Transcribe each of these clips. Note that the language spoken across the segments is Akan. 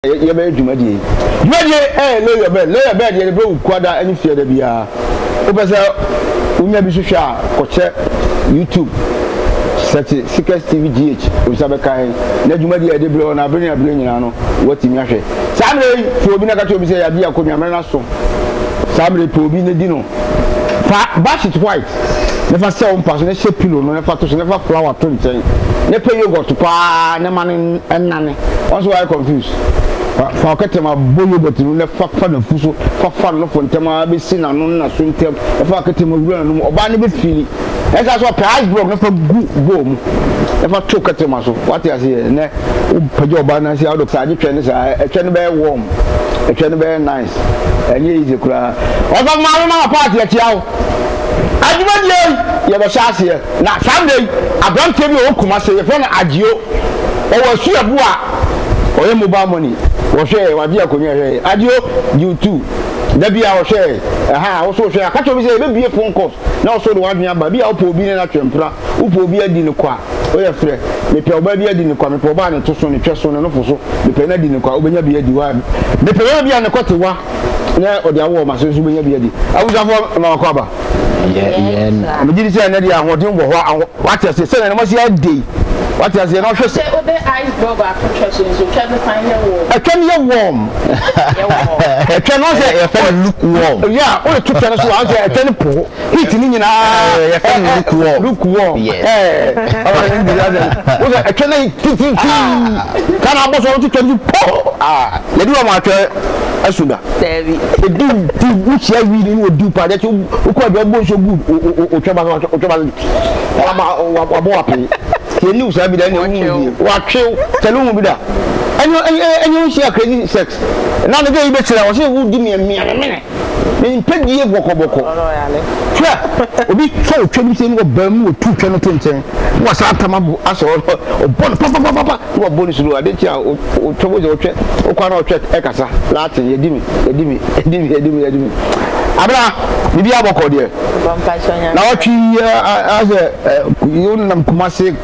ye be dwumadi lawyer bed ye be kwada ani fie da bia wo pese unya bi hwehwe a koche YouTube search Secret TV GH osabe kai na dwumadi ye de bre na abere nyina no watimi ahwe samre fi obi na ka obi se ya bia ko nyamre na so samre pe obi ne di no fa bash it white never sell on pass never pillow no never to never flower to nchen never yogurt pa ne man enane also I confused fa oketema boyo but no fa na fuso fa no fo ntema be sina no na so ntem fa oketema wura no oba ne be fili esa so price block no fa go mu never to oketema so what you say ne pajo oba na say out of side twen say etwen be warm etwen be nice enye easy kura oba ma party achiawo adwumadi ye be shaase na Sunday abranke bi o kuma se ye fe na agio o wasu abu a oye mobile money wo hwe wa bia konye hwe agio you2 da bia wo hwe wo so hwe aka to bi se be bie phone calls na wo so do wadwen aba bia wo po obi na twempra wo po obi adi ne kwa o ye frɛ me pe oba bi adi ne kwa me pe oba ne to so ne twe so ne no fo so me pe na di ne kwa obenya bi adi wa me pe na bia ne kote wa na odi awo ma so benya bi adi awusafo na kwa ba yeah me did say na dia hodin bo ho what you say na mo say dey what you say na hwe say o dey ice block attraction so try to find your warm e can you warm e can no say e fa look warm yeah o to tell so an say e can po heat ni nyina e fa look warm yes o ndi that o say e can can abo so to tell po le di wa ma atwe asuda David du chia wi ni o du pa de o ko be bo so good o twaba wa bo api ke ni usa bi da ni wa twe telu mu bi da enyo share crazy sex na de be kire wo se wo di me me pedi e boko twa obi so twa bi se ni wo ba mu o tu twa no to nchen wo sa tamabu aso o bon papa wo bonus ru ade tia o twa bo twa o kwa na o twa e kasa lati ye di mi abra bibi aboko de na o twi as you nam kumase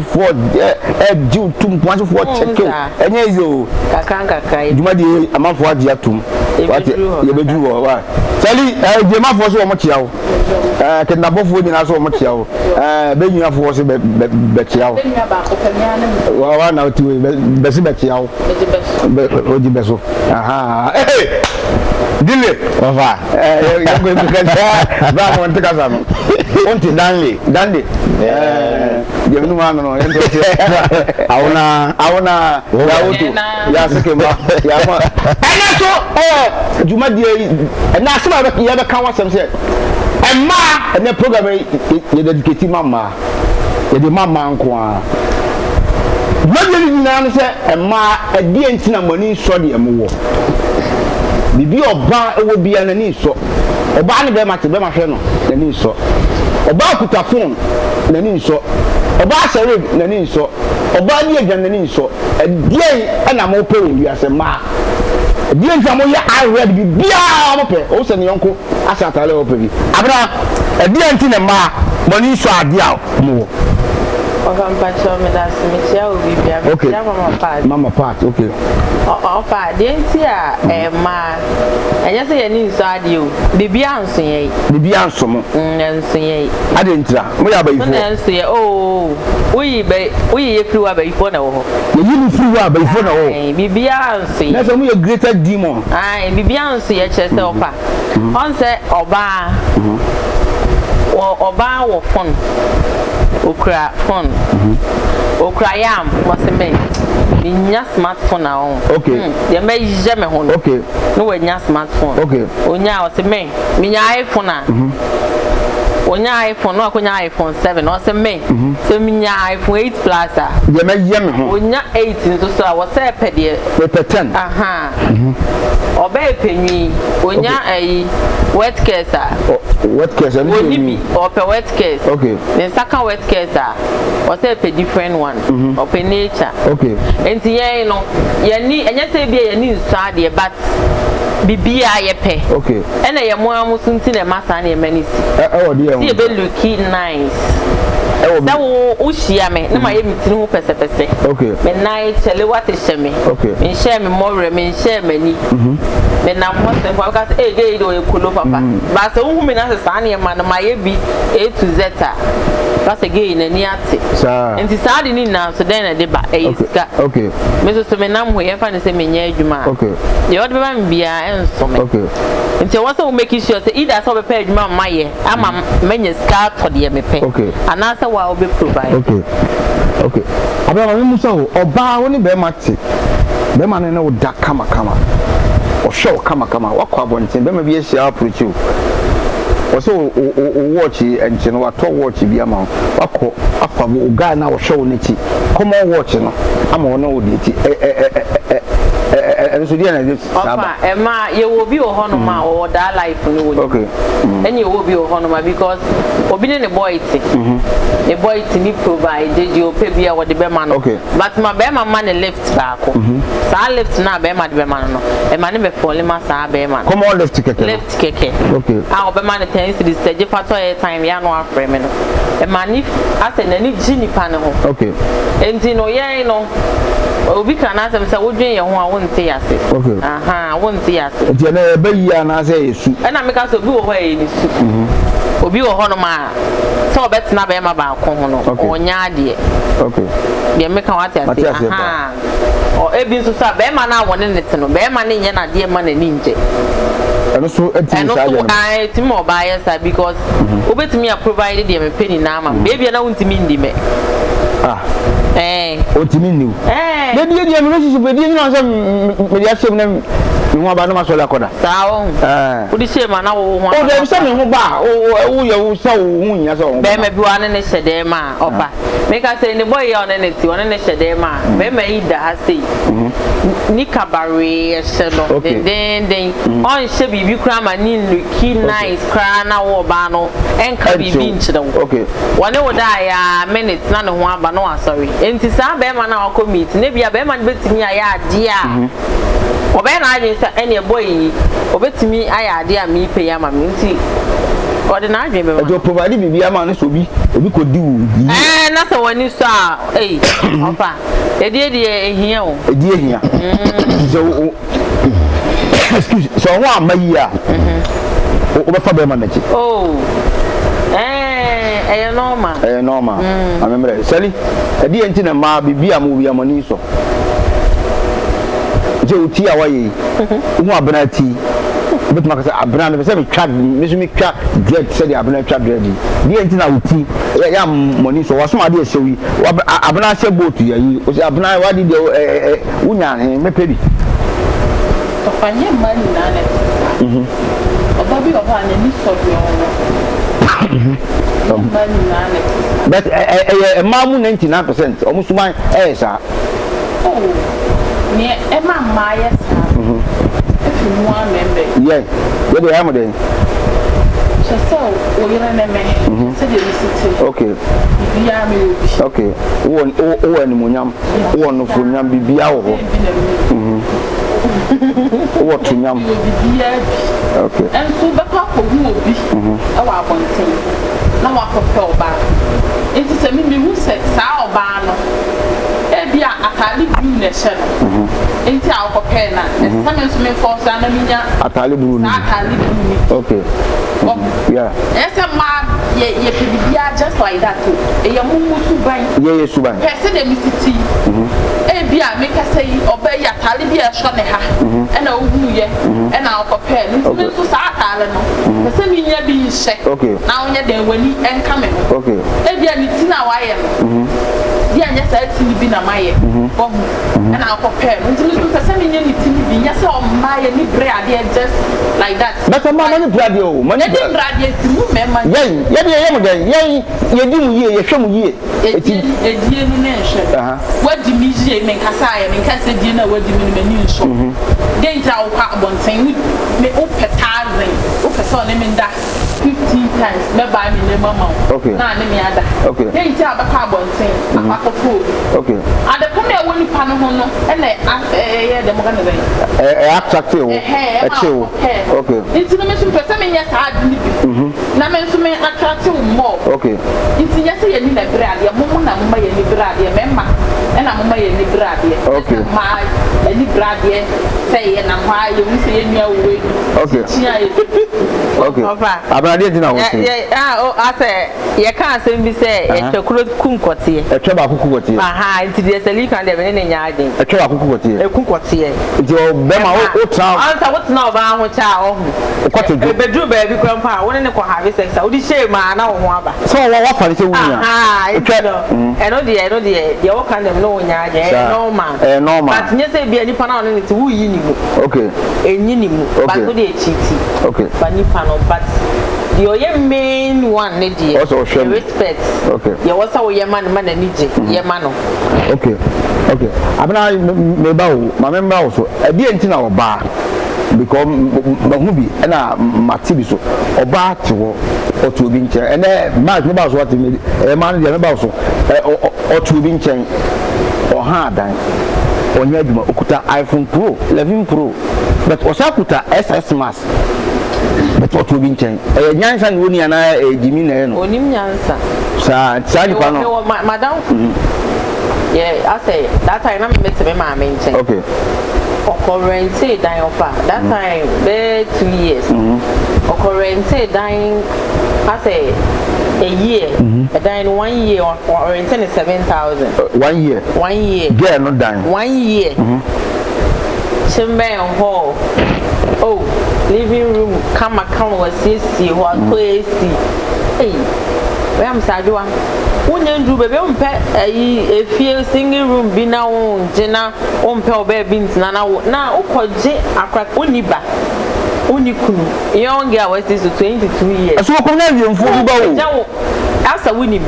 for due tum kumase for check enye izo kakranka dwumadi amanfo ade atum what ye bedu wa sali je mafo so o mo tia wo kenda bofo nyina so o mo tia wo be nyuafo so be tia wo wa na otu be se be tia wo o di beso aha dile wafa ya go bi kan ba mo ntika sa no onti dande je minu ma no ento awuna ya wotu ya sike ma ya ma ana so juma die na asema ya be kan wasem se emma na program ye dedicate mama ye de mama nko a madeli nyina no se emma adie ntina mani so de emwo bibi oba ewo bia na ni so oba ne be ma te be ma hwe no na ni so oba kuta phone na ni so oba sere na ni so oba di agyan na ni so adie na mo pe wi ase ma adie ntia mo ya I read bia mo pe o se ne yonko asatale o pe bi abra adie nti na ma mo ni so ade a mo okay mama part okay ofa denti a ma enya se ye ni nso ade o bibia anso mo nso ye ade ntira mo ya bayifo nso ye o uyi ye free wa bayifo na wo ho ye ni free wa bayifo na wo bibia anso ye na so mo ye greater demon bibia anso ye chese ofa on se oba wo phone okra phone okra yam was me nya smartphone na on okay ye me je me ho okay no we nya smartphone okay onya was me nya iPhone na onya iPhone no akonya iPhone 7 no se me so nya iPhone 8 plus a ye me ho onya 8 nso so a was e pede we 10 aha oba epenwi onya ayi wet case a wet case and onibi ope wet case okay the second wet case a was a different one ope nature okay enti ye no ye ni enya se bia ye ni nsa de but bibia ye pe okay ena ye mo amusunti na masa na ye manisi o de see be looky nice that wo share me na ma ye mitini ho pese okay me night chele what is share me okay me share me more me share me ni me na mo se for because dey do e kolo papa ba se wo me na se sa na ma ye bi A to Z because again na ni ate enti sa de ni na so den na de ba e iska okay me so me nam ho ye fa ne se me nya adwuma okay ye what be ba me bia enso me okay enti won so make sure say either so be pay adwuma ma ye ama menya ska to de me pay okay anasa wa obe provide okay okay abia me musa wo oba woni be mate be ma ne wo da kama o show kama wakwa abonten be ma bi ehia approach you o so o watch enche no wato watch bi ama wakọ afa bo guy na o show ne ti common watch no ama wona o de ti so dia na dey saba ma ye wo bi o hono ma o da life ni wo okay any wo bi o hono ma because obi ne boy ti the boy ti ni provide dey o pay bia wo de be ma no but ma be ma ne left back sa left na be ma de be ma no e ma ne be fall ma sa be ma come on left keke okay a o be ma ne ten si the stage factor time ya no afre me no e ma ni ase na ni gini pa ne ho okay enti no ye no obi kana asem say wodwen ye ho a wonte yase okay wonte yase enti na be yi ana say yesu na me ka so obi wo ho ye ni su obi wo ho no ma so obetena be ma ba ko ho no onya ade okay de me ka wate ase o ebi nso sa be ma na wone ne te no be ma ne nye na de ma na ni nje eno so enti sa de I ti mo ba yes because obetimi a provide de me penny na ma baby na wontimi ndi me otimi niu de die relationship de die na say me dia shem na me ho aba na ma so la koda sawo wo di shem na wo ho o de se me ho ba wo ye wo sa wo hu nya so be me bi wa ne hyede ma oba me ka say ne boy ya ne ti wona ne hyede ma be me ida ha sei ni kabare se no den on she bibi kra ma ni lucky nice kra na wo ba no enka bibi nchire wo wone wo da ya minute na ne ho aba no sorry enti sa be ma na akọ meet ne bia be ma ne betimi aya ade a obe na aje sa ene boy yi obetimi aya ade a mi pe ya ma mi nti ode na aje be ma jo provide bibi ama no so obi ko di wo na so woni so a ofa edi ehia o edi ehia so excuse so won amayi a o be fa be ma na chi normal amemre sali edi enti na ma bibia mo wi amani so je uti awaye hu abana ti betuma ka say abana me say me twa me so me twa dread say abana twa dread di enti na uti ya money so waso ade ehyewi abana hye boat ya yi o say abana wadi de unya me pedi ofanye mani na ne obabi ofanye ni so bi but mamu 99% almost one sa me ma yes if you want member yeah what do I am then so we remember say the city okay bibia me okay o ni munyam o no funyam bibia wo what tunyam bibia okay and so baka ko hu obi e wa bonten na wa ko pe oba enti se mi hu se sa oba no e bia atali blue na she no enti a ko pe na e se me so me force na minya atali blue ni okay yeah ese ma ye bibia just like that e ye mumu suban ye suban pese de misiti e bia me ka say oba ya atali bia sho ne ha e na ohu ye e na ko pe no me so sa atale no pese mi nya bi hye na onye de wani enka me okay e bia ni ti na wa ye no dia nya sa ti bi na maye bo e na ko pe no nti so pese mi nya ni ti bi nya sa o maye ni bre ade just like that but ma mani brade o mani brade ti mu me ma ye mo den ye di mu ye hwe mu ye edie nu na hwe wadi mi je me kasa ye me kasa die na wadi mi me ni nso den ta o kwa bonten me o petazin o pesa ne me nda 15 times me ba mi ne mama okay na ne me ada okay den ta ba kwa bonten food. Okay. And the come there when you pan on and the Morgan. Attractive. Okay. It's the mission for some years hard. Namen attractive more. Okay. It's yes, you need a brad, your mumma, and brad, your member, and I'm my brad. Okay. My any brad, say, and I'm why you see in your way. Okay. Okay. I didn't know. I say, you can't say, it's a crude kumquati. A trouble cookie. Aha, it's the leak and the yarding. A trouble cookie. A kumquati. It's your Bema. Answer what's now about what child. What a bedroom baby grandpa, one in the have sex. I would say, man, now one. So, what for the ah, I know the all kind of no yard, no man. No man. But yes, be any pan on it, who you okay. A minimum, but good cheating. Okay. But Nipano, but your main one, lady, also respect. Okay. You also your man, and your man. Okay. Okay. I'm not my member also. I didn't know bar because Mahubi and my TV so or bar or to be chair and then Mark about what a man about so or to be chair or hard on your Okuta iPhone Pro 11 Pro but Osakuta SS Mass. But what will be changed? A Yansan Union, a Jimmy, only answer. Sir, Madam. Yeah, I say that time I met my main chain. Okay. Occurrence dying of that time, 2 years. Occurrence dying, I say a year, a dying 1 year or 7,000. 1 year. 1 year. Yeah, not dying. 1 year. Chimney hall. Oh, living room, come was see what crazy. Hey, where am Sadua? When you do baby, a few single room be now on Jenna on Pel Beans now, a crack uniba. Unikun, young girl was this 22 years. So, Canadian football. After winning.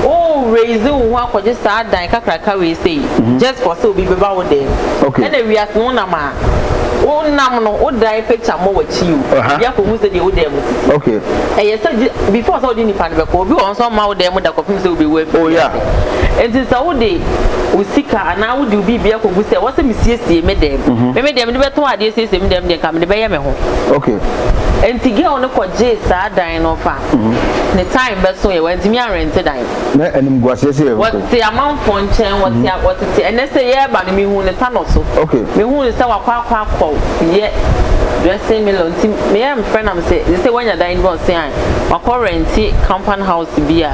Oh, raising one for just sad dying cracker, we say, just for so be about them. Okay. And we are no nama. Oh, no, oh, die picture more with you. Yeah, who was the old them. Okay. And yes, before I saw the Nipan, we also mouth them with the coffins will be with. Oh, yeah. And it's a whole day with Sika, and now would you be Biako who said, what's a Missy made them? Maybe them never two ideas, them, they come to buy me home. Okay. And to get on the court, J. Sad dying of the time, but so you went to me and rented dine. And what's the amount for chain, what's it, and they say, yeah, but me who the tunnel so. Okay. Me who is our quack, yet dressing me alone. Me and friend, I'm saying, they say when you're dying, was saying, my current compound house beer,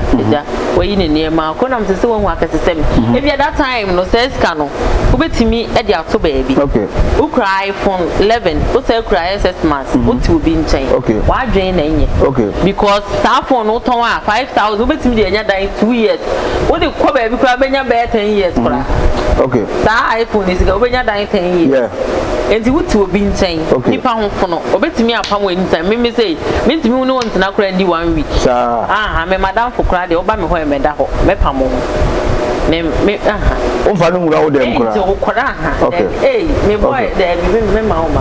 where you near my conum to see one work as the same. If at that time, no says cano, who bet to me at the auto baby. Okay. Who cry from 11, who say cry SS mass, who to be in chain. Okay. Why drain any? Okay. Because staff for no tower 5,000, who bet me the other 2 years. What the crab every crab in your bed 10 years. Okay. That iPhone is going to die 10 years. Yeah. And you would be in chain. Okay. Pound for no, or bet me upon when time. Me say, mean to me no one to not crandy 1 week. I'm a madam for crowd, the Obama where me that mepamo. Me, oh, for no, okay. Hey, me boy, there, remember home.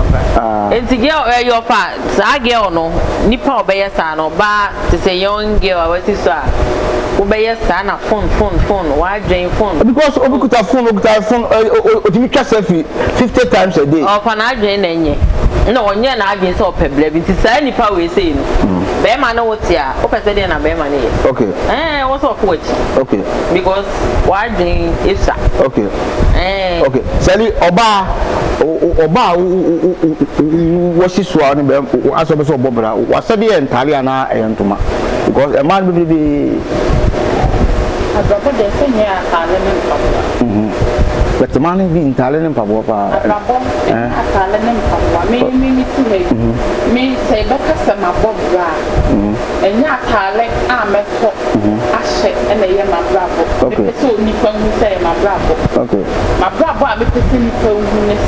And to get your fat, I get on no, Nippa obey a son or bar to say young girl, I was his obey a son, a phone, why drain phone? Because Obukuta phone, or you can selfie 50 times a day. Or can I drain any? No, and yet I've been so pebble, it is any power we say. Bearman, what's here? Open said, and a bearman. Okay. Eh, what's off which? Okay. Because why drain is that? Okay. Okay. Sally Oba, what's his one? As a Bobra, what's the Italiana and Toma? Because a man will be. I got the thing here, but the man is in Italian and Papa. Me say, but customer Bob and not Talek, I'm a top, Ashet, and I am my bravo. Okay, so Nippon will say my bravo. Okay, my bravo, I'm a person who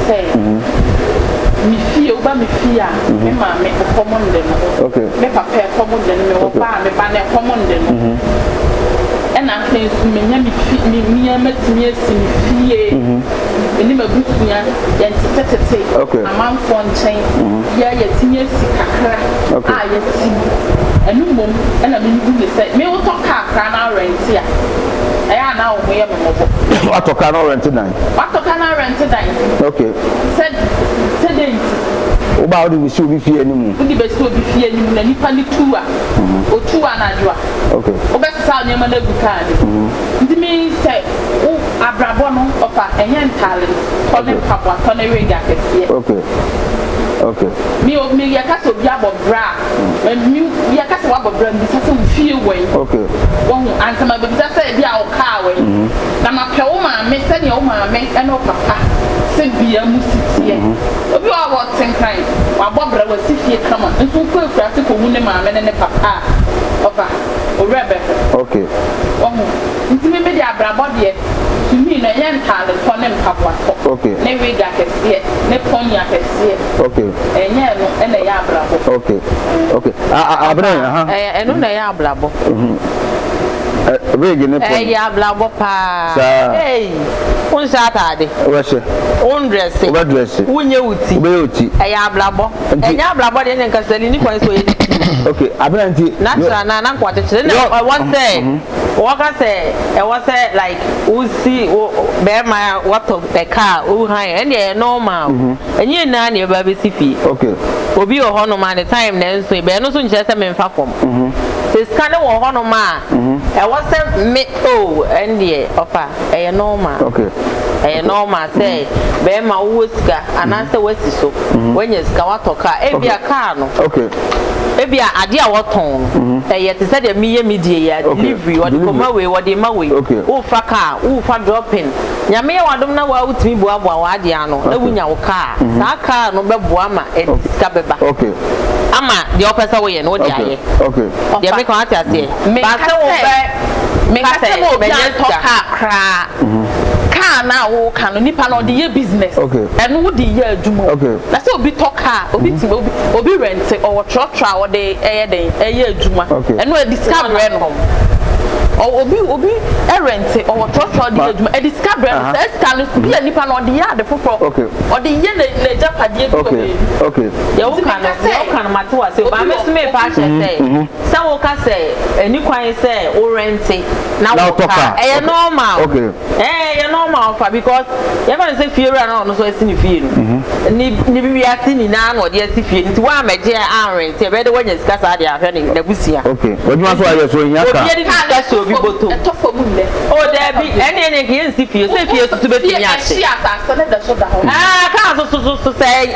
say, me feel, but me fear, me ma make a common then. Okay, make a pair common then, me will buy me banner common then. And and I think me and me fie eni mabusuya ya ntete amanfo nchen ya yetinye sikakra a yeti enu mom na me ngu ne say me wo to kakra na rent ya aya na wo ye me mobo what to can rent dan okay said Oba odi bisi obi fie enimu. Odi bisi obi fie enimu na nipa ni tuwa. O tuwa na adwa. Okay. Oba sa nyema na bukade. Ndi mi say o abrabo no ofa enye ntale. Tone papa tone rega kese. Okay. Me yakasa obi abobra. Me yakasa wabobra ndi sase o fie wen. Okay. Won ansama be sase bia o ka wen. Na ma pe o ma me se ne o ma me e no papa. Se bia musitie. Obi wa what tenkan. Wa bobra wa sifie kama. Nso ko ekura se ko hune ma me ne papa. Ofa. O rebe. Okay. Nti me de abrabo de to me na yen tale tone mpapwa. Okay. Ne we ga kese. Ne ponya kese. Okay. Enye no ene ya abrabo. Okay. Abran eno na ya abrabo. Wege ne ponya. Ya abrabo pa. Hey. Un satade. Wese. Un dress. Oba dress. Unye uti. Oba uti. Ya abrabo. Enya abrabo de ne nkasali ni kwan so ye. Okay, abran nti. Na kwate chere na what say. Waka say e was say like we see be my what of the car who high and they normal. Enye na na e ba be sifi. Okay. Obi o hono ma the time na nso be no so nche se me mfa fom. Se scan wo hono ma e was say me oh and the ofa e normal. Okay. E normal say be ma wo sika ananse wasi so when you sika watoka e bia car no. Okay. Ebi ade a woton yete say dem ye media ya delivery or the koma we or the ma we wo fa car wo fa dropping nyame ya wadom na wa utimi bo abo wa ade ano na wunya wo car sa car no bebo ama e sika beba okay ama the opesa we ye no de aye okay de me kan ati ase ba se wo be me ka se wo be to car kra na wo kan no nipa na odi ye business enu wo di ye adwuma na se obi to car obi ti obi rent or tra or dey den eye adwuma enu e discover no obi rent or tra di adwuma e discover no se scan bi nipa na odi ya de fofo odi ye na japade bi ye wo kan mate wa se o ba me sme pa che se wo ka se eni kwan se o rent na wo ka e normal ye normal for because you can say fear and no so esi ni fie no ni bi ase ni na no de esi fie nti wa meje anrent e be de wanya sika sa de ahwe ni na busia okay wadwuma so aye so nya ka obi de ka so obi boto e to fo mu le o de bi ene ke yen si fie so fie so be ti nya se ka so say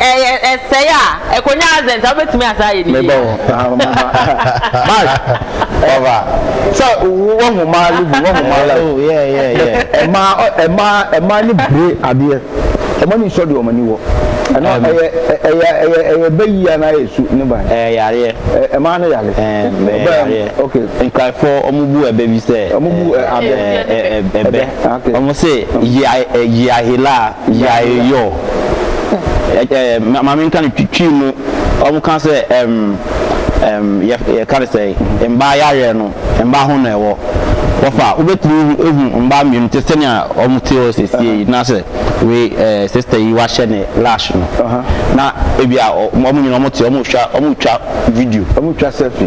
say ya e konya azent a betimi asa ye ni me bo over so wo mo ma lu oh yeah Emma ni bre ade Emma ni so de o mani wo ana eye bayi ana yesu ni ba yare Emma na yare yare okay nkai for omubu ebe bi se omubu ebe omo se ya hila ya yo mama nkan twitwi mu omo kan se ya kan se mba yare no mba ho na ewo wafa ubetru ehu mba mi ntesenia omutio sesi na se we sister yi wa shene lash no na ebia omunyi omutio omutwa video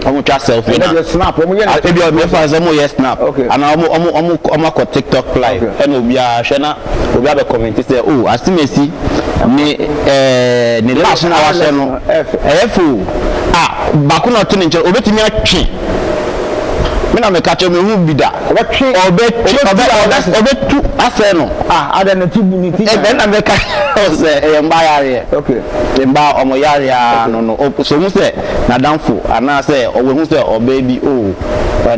omutwa selfie na snap omunye na ebia me fa ze mo yes snap ana omu ko TikTok live and obia hwe obia be comment say oh asimesi ni lash na wa she no efu bakuna to nche obetimi atwe mina me catch me hu bida obetu ase no ada na tibu ni ti e na me catch say mba yare okay mba omo yare no so mu say na danfo ana say owe hu say obebi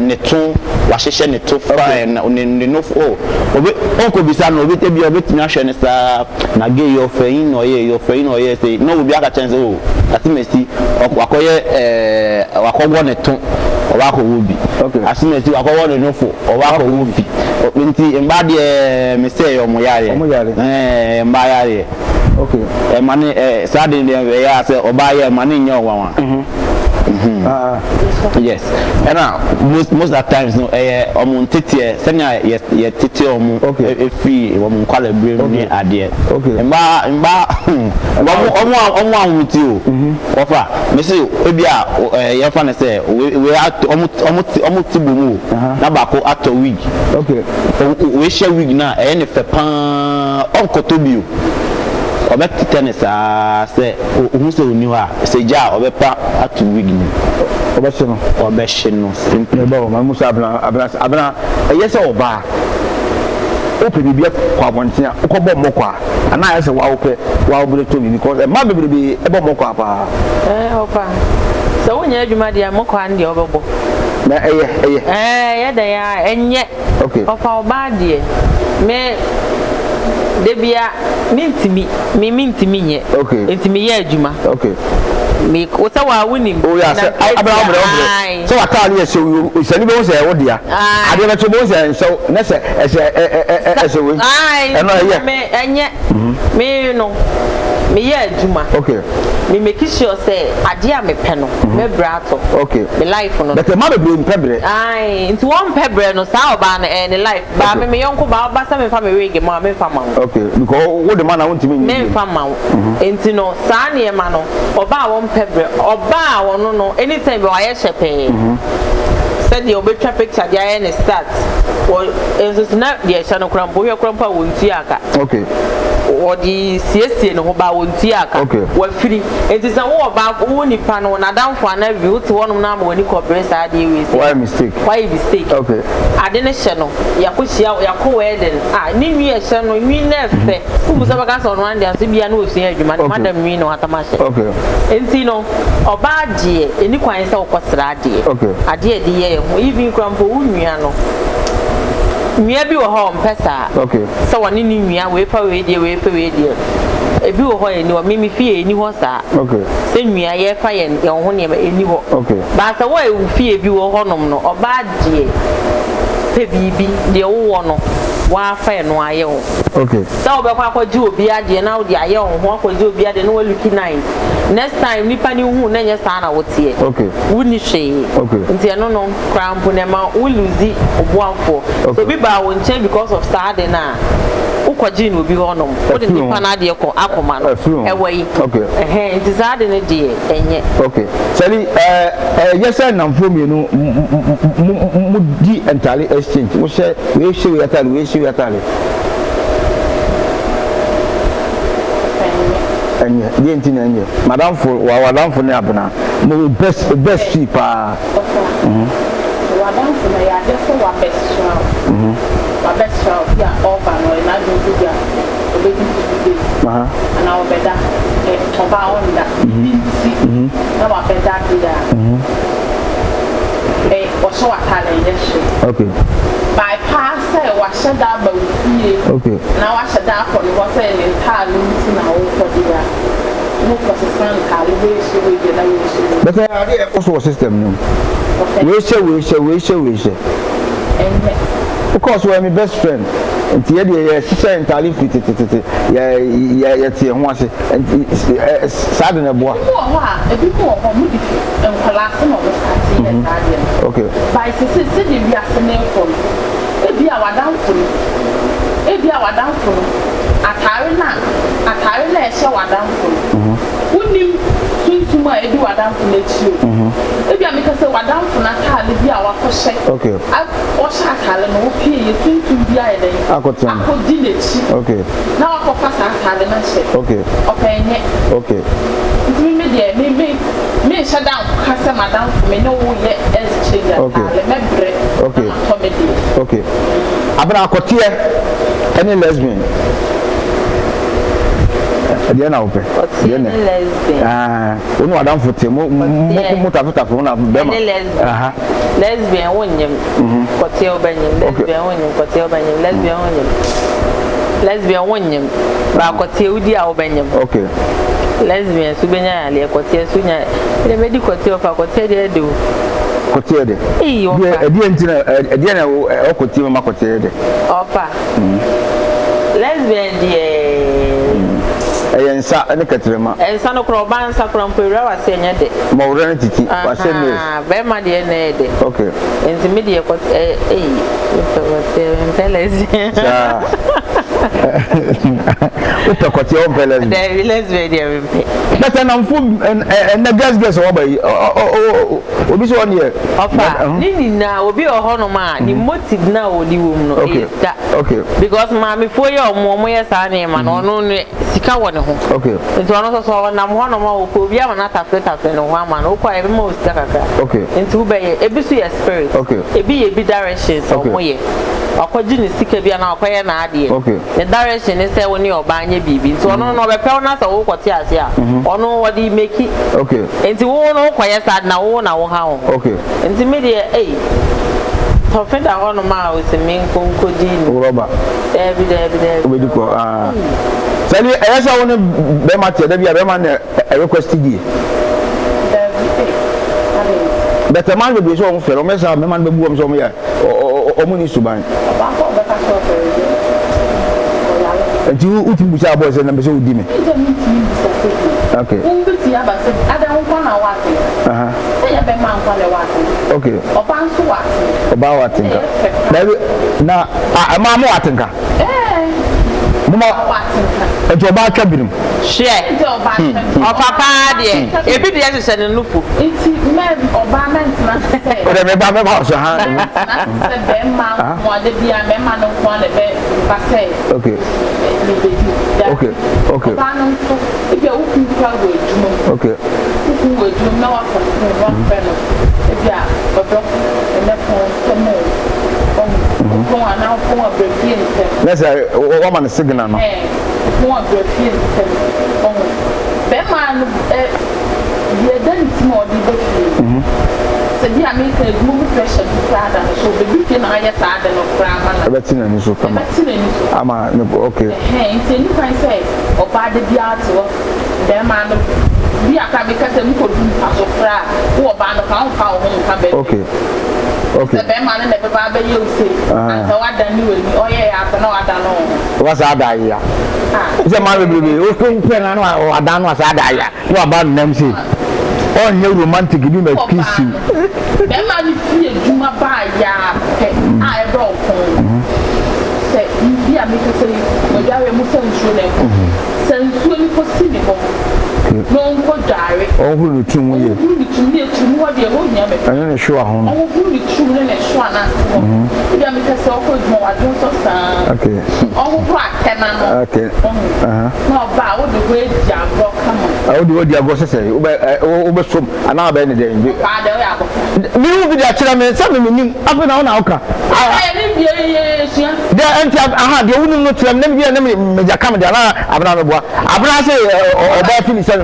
ne to wa hyehyɛ ne to fine ne no obe onko bisa no obi tebi obetimi ahwɛ ne sa na ge your friend no ye say no obi aka chance atimesi akoye wakogwo ne to obako wobi asimesi wakogwo ne nofo obako wobi nti mba de me say omo yare mba yare okay mane sade ne we ya say oba ye mane nya owanwa Yes. And most of the times no omo tete senya ye tete omo free omo kwala brem ni ade. Okay. Mba omo anwuti o. Ofa me say ebi a ye fa na say we omo tibu mu na ba ko ato wig. Okay. We share wig na ne fe pan onkoto bio. Obet tennis say who say oni ha say ja obepa ato wig ni. Obeshino simple ba ma musa abna yes oba ope bibia kwa bontia ukobo mokwa ana yes wa ope wa obere to me because ma bebere bi ebo mokwa pa opa so wonya adwuma dia mokwa ndi obebo na ye da ya enye okay opa oba die me debia mintimi nye okay intimi ye adwuma okay me wota wa woni oh yeah abra so atali e so ni be won say wo dia ade na to bo say so na say e we me enye me no me ye adwuma okay me make sure say ade a me pe no me brato okay me life no but ma be pebre into one pebre no sa oba na any life ba me yonko ba oba sa me fa me wege ma me fa ma okay because wo de man na won timi me fa ma enti no sa na e ma no oba won pebre oba wono no anytime be wa ye shepe said the obetwa picture dia na start wo enso na dia sha no krampo hwe krampo wonti aka okay odi siesie no ho ba wonti aka wa firi enti sa wo ba wo nipa no na damfo ana bi wo te wonum na ma wani kobresa ade we why mistake okay ade ne hye no yakohia yakoweden ni nwi e hye no nwi na efe kubu sa baka so no ande aso bia na osua adwuma na madam nwi no atamashe okay enti no oba ade eni kwan sa okosra ade ade ade ye ho even krampo wo nwia no nwia bi wo ho mpesa okay so woni ni nwia we fa we die ebi wo ho eni wo mimi fie eni ho sa okay se nwia ye fa ye ho ne eni ho okay ba sa wo e fie bi wo ho nom no oba die pe bibi de wo no wa fa no aye ho okay so be kwa kwaji obi ade na wo de aye ho kwaji obi ade no wo look nice next time nipa ni hu na nye sa na wo tie okay wuni hwe okay nti eno no cramp na ma wo lose obuafo so bi ba wo nche because of sad na ukwaji no bi ho no wo de nipa na ade ko akoma no ewe okay nti sad na die enye okay sali yesa na mfomi no mu di entire exchange wo she we atale enye die nti na enye madam for ne abna no best fee pa madam for na ya de for wa best show ya over no na do dia obedi ana obeda oba onda binti na wa beda dia o so atale yeshi okay bypass wa sheda ba ufie okay na wa sheda for no say le ntale nti na wo for dia no process kale we shi we dey na we shi but ade e so system no we she of course we are my best friend nti ye dey share ntale fit ya tie ho ase sad na boa ebi ko ho mu di enkwala se no start ye start okay by se dey bi asene for ebi awadan fo atare na e hye wadan fo unim tuntuma ebi wadan fo na chi ebi ameka se wadan fo na tale bi a wakɔhye okay o sha tale no pie ye tuntum bi a ye den akodi na chi okay na wakɔfa sa tale na hye okay openye okay ntimi me de me hye down ka se madam fo me no wo ye exchange tale me bre okay abana akotie any lesbian dia na ope dia na lesbian onu adam fote mo tafuta fo na be ma lesbian wonyem kotie obanyem lesbian wonyem ba kotie udi a obanyem okay lesbian su benya ale kotie su nya le bedi kotie ofa kotie de do kotie de dia ntina dia na o kotie ma kotie de ofa lesbian de Ensa ene katrema. Ensa no kro ba nsa kro mpewura wase enye de. Ma wura ne titi wase ne. Ah, be ma de na de. Okay. Enti me de ko pelezi. Sa. Uta kwati on pelezi. De let's be there mpe. But na mfu na gas oba yi. Obi so on here. Opa, ni na obi ohono ma, ni motive na odi wom no is that. Okay. Because mama fo ye omo ye sa na ma no no sika woni ho. Okay. Nti ono so na mo hono ma ko obi ama na tafre no ho ama no ko e be mo sika kaka. Okay. Nti wo be ye ebi so ye spirit. Okay. Ebi ye bi directions omo ye. Akoji ni sika bia na akoye na ade. Okay. The direction is say woni oba anya bibi. Nti ono no be pe ona sa wo kwoti ase a. Ono wodi make it. Okay. Nti wo no koye sad na wo ha ho. Okay. Nti me de Tofenda ono ma o se min konkodi ni. Roba. David. Obedi ko Sali eyesa woni be ma tie da bia be ma na request gi. Better man be so on fe o mesa me man be bu o so mo ya. O mu ni suban. Ba ko be ka so fe. Enti uti bu sha boy se na be so udi me. Okay. Umbuti abase ada nko na wate. Ya be man kwa le wate. Okay. Oba nso wate. Oba wate nka. Na ma mo wate nka. Mama wate nka. Enti oba atwa birim. Share. Enti oba atwa. O papa de. Ebi de hye ne nufu. Enti me oba ment na se. O de me ba so ha. Na se be ma mo de bia me ma no kwa le be ba se. Okay. Okay. Oba no nso. Ebi o ku kwa go ejumo. Okay. Ku go ejumo na wa ko wa pelo. Ebi a odo ene pon temo. Ko ana ko wa breaking se. Let's say o man signal no. Ko wa breaking se. Be man ye dan ti mo di be fi. Se di America mu pressure bi sada so be bi na ya sada no krama na. Betina ni so kama. Ama okay. Nti ni kan say oba de bi ato. Be man bi aka be ka se mu ko du aso kra. Wo oba no ka ho nka be. Okay. Okay. The man and the baby you say. And so what done you will be. Oh yeah, I know I don't know. What's that idea? It's a man will be. We couldn't pay no or I don't know what's that idea. What about them say? Oh, you romantic, you make peace. Then man feel Juma by ya. I brought home. Say, you are making say, when you are a Muslim, send you for cinema. No go direct. Oh, who to me? To what you hold me. I'm not sure. Oh, who you true and a swan. You are making so good more. I don't so. Okay. Oh, black can okay. No, bow the way jam rock. Come on. I would do what you are going to say. Over some and I'll be in the day. You will be that chairman. Something up and down. I didn't have the only not to them. Never be a major comedy. I'm not a boy. I'm not say or by finish. There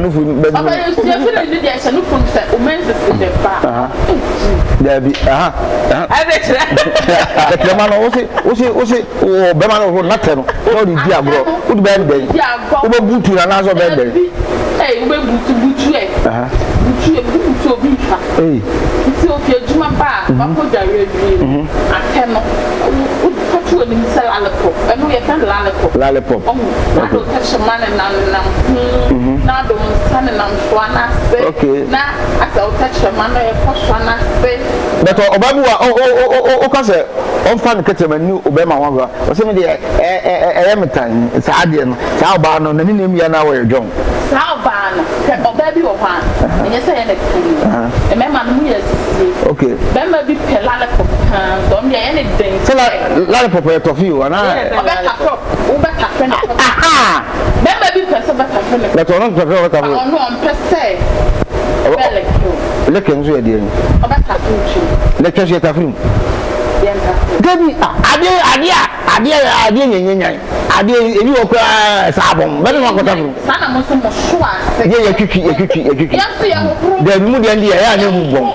be the man also Bemano nothing. No, the diablo would bend day. Over Butu and answer bend day. Hey, we Butu. Hey, it's okay, Juma Bar, Mako Diary. I cannot put you in Lollipop. And we can Lollipop. Oh, touch a man and now don't stand and I'm swan. Okay, now I shall touch a man and a swan. But Obabu, okay, on fan catcher and new Obama Wanga, or some of the Emerton, it's Adian, Salban, and the name you are now where you're John. Salban, or baby or one, and you say anything. A man, okay, then maybe Lollipop, don't be anything. So, Lollipop of you, and I. Then maybe person but on per se. Look into it, dear. Lectures yet a film. Debbie, I did you cry Sabon, but not what I'm the mood and the air, no more.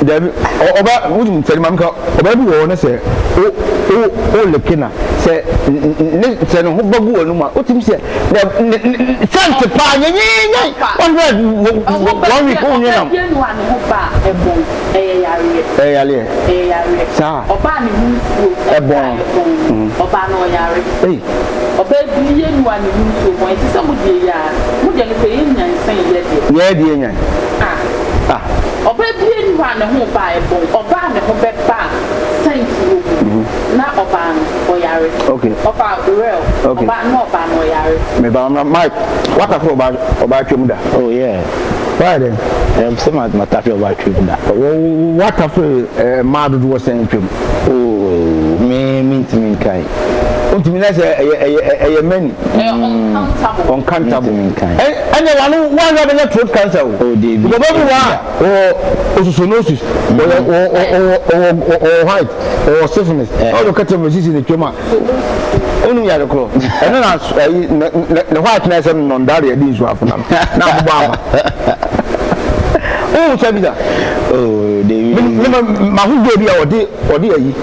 Dabi oba wudi fere mamka oba bi wo ne se o lekina se ne se no ho bagu wonu ma otim se chance pa nyenyen 100 week o nyam ye no an ho ba ebon yare sa oba ne hu ebon oba no yare oba bi ye no an hu so mo enti se mo die ya mo je ne pe yen nyan sen ye die nyan ọba bie ni wa ne ho ba ebo ọba ne ho be ba sense wo na ọba no oyare ọba real ọba no ọba no oyare me ba na Mike what after ọba twem da oh yeah why then some ma tafi ọba twem da what after ma do was saying twem oh me kai ontimi na say eye many uncountable and the one have a throat cancer oh dey be osusonosis or height or syphilis all the categories in the twema onu ya rekro eno na white na say no ndare ya din so afuna na baba oh chabida oh dey ma hu dey bia odi ayi